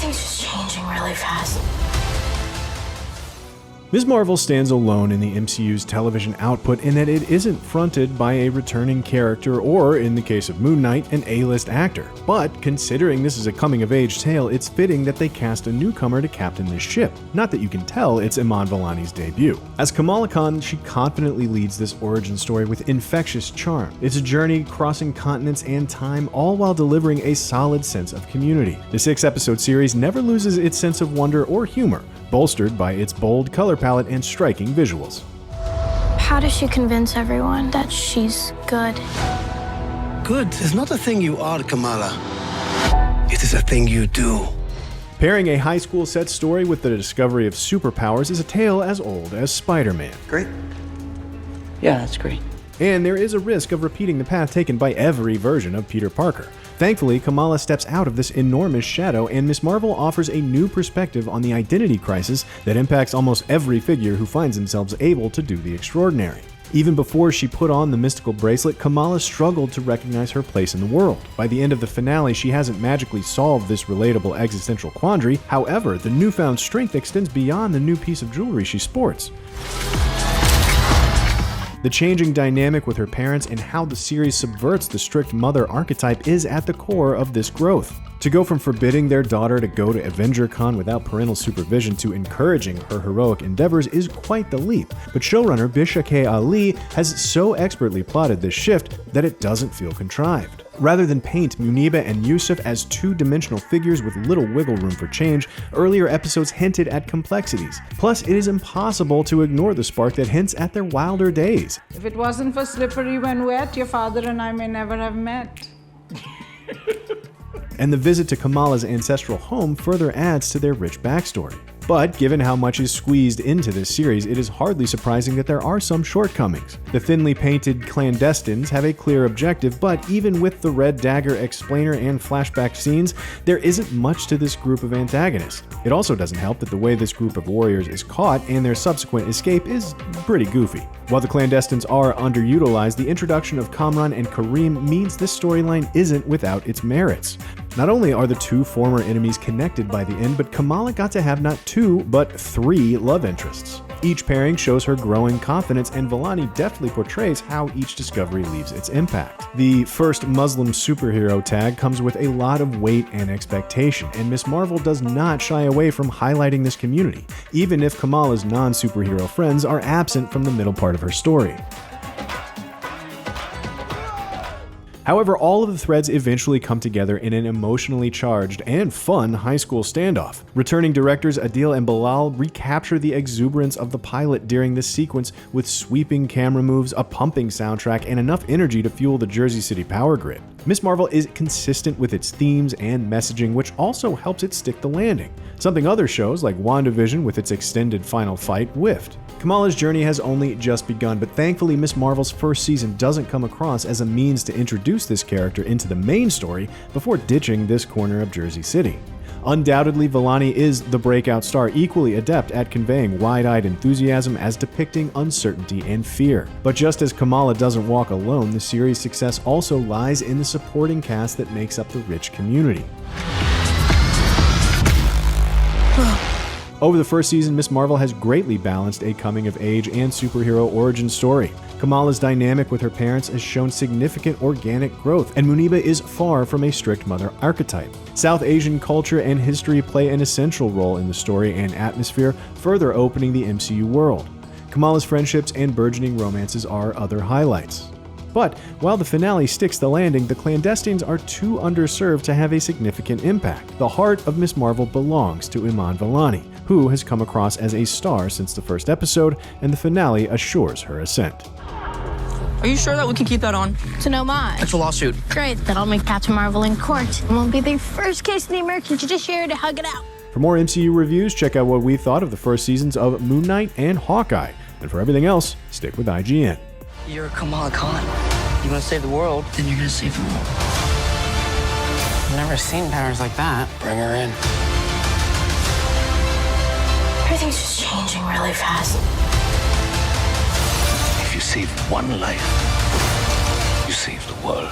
Everything's just changing really fast. Ms. Marvel stands alone in the MCU's television output in that it isn't fronted by a returning character or, in the case of Moon Knight, an A-list actor. But considering this is a coming-of-age tale, it's fitting that they cast a newcomer to captain this ship. Not that you can tell it's Iman Vellani's debut. As Kamala Khan, she confidently leads this origin story with infectious charm. It's a journey crossing continents and time, all while delivering a solid sense of community. The 6-episode series never loses its sense of wonder or humor, bolstered by its bold color palette and striking visuals. How does she convince everyone that she's good? Good is not a thing you are, Kamala. It is a thing you do. Pairing a high school set story with the discovery of superpowers is a tale as old as Spider-Man. Great. Yeah, that's great. And there is a risk of repeating the path taken by every version of Peter Parker. Thankfully, Kamala steps out of this enormous shadow, and Ms. Marvel offers a new perspective on the identity crisis that impacts almost every figure who finds themselves able to do the extraordinary. Even before she put on the mystical bracelet, Kamala struggled to recognize her place in the world. By the end of the finale, she hasn't magically solved this relatable existential quandary. However, the newfound strength extends beyond the new piece of jewelry she sports. The changing dynamic with her parents and how the series subverts the strict mother archetype is at the core of this growth. To go from forbidding their daughter to go to AvengerCon without parental supervision to encouraging her heroic endeavors is quite the leap, but showrunner Bisha K. Ali has so expertly plotted this shift that it doesn't feel contrived. Rather than paint Muneeba and Yusuf as two-dimensional figures with little wiggle room for change, earlier episodes hinted at complexities. Plus, it is impossible to ignore the spark that hints at their wilder days. If it wasn't for slippery when wet, your father and I may never have met. And the visit to Kamala's ancestral home further adds to their rich backstory. But given how much is squeezed into this series, it is hardly surprising that there are some shortcomings. The thinly painted Clandestines have a clear objective, but even with the Red Dagger explainer and flashback scenes, there isn't much to this group of antagonists. It also doesn't help that the way this group of warriors is caught and their subsequent escape is pretty goofy. While the Clandestines are underutilized, the introduction of Kamran and Kareem means this storyline isn't without its merits. Not only are the two former enemies connected by the end, but Kamala got to have not two, but three love interests. Each pairing shows her growing confidence, and Vellani deftly portrays how each discovery leaves its impact. The first Muslim superhero tag comes with a lot of weight and expectation, and Ms. Marvel does not shy away from highlighting this community, even if Kamala's non-superhero friends are absent from the middle part of her story. However, all of the threads eventually come together in an emotionally charged and fun high school standoff. Returning directors Adil and Bilal recapture the exuberance of the pilot during this sequence with sweeping camera moves, a pumping soundtrack, and enough energy to fuel the Jersey City power grid. Ms. Marvel is consistent with its themes and messaging, which also helps it stick the landing, something other shows like WandaVision with its extended final fight whiffed. Kamala's journey has only just begun, but thankfully Ms. Marvel's first season doesn't come across as a means to introduce this character into the main story before ditching this corner of Jersey City. Undoubtedly, Vellani is the breakout star, equally adept at conveying wide-eyed enthusiasm as depicting uncertainty and fear. But just as Kamala doesn't walk alone, the series' success also lies in the supporting cast that makes up the rich community. Over the first season, Ms. Marvel has greatly balanced a coming-of-age and superhero origin story. Kamala's dynamic with her parents has shown significant organic growth, and Muneeba is far from a strict mother archetype. South Asian culture and history play an essential role in the story and atmosphere, further opening the MCU world. Kamala's friendships and burgeoning romances are other highlights. But while the finale sticks the landing, the Clandestines are too underserved to have a significant impact. The heart of Ms. Marvel belongs to Iman Vellani, who has come across as a star since the first episode, and the finale assures her assent. Are you sure that we can keep that on? To no mind. It's a lawsuit. Great, that'll make Captain Marvel in court. It won't be the first case in the American judiciary to hug it out. For more MCU reviews, check out what we thought of the first seasons of Moon Knight and Hawkeye. And for everything else, stick with IGN. You're Kamala Khan. You want to save the world, then you're going to save the world. I've never seen powers like that. Bring her in. Everything's just changing really fast. If you save one life, you save the world.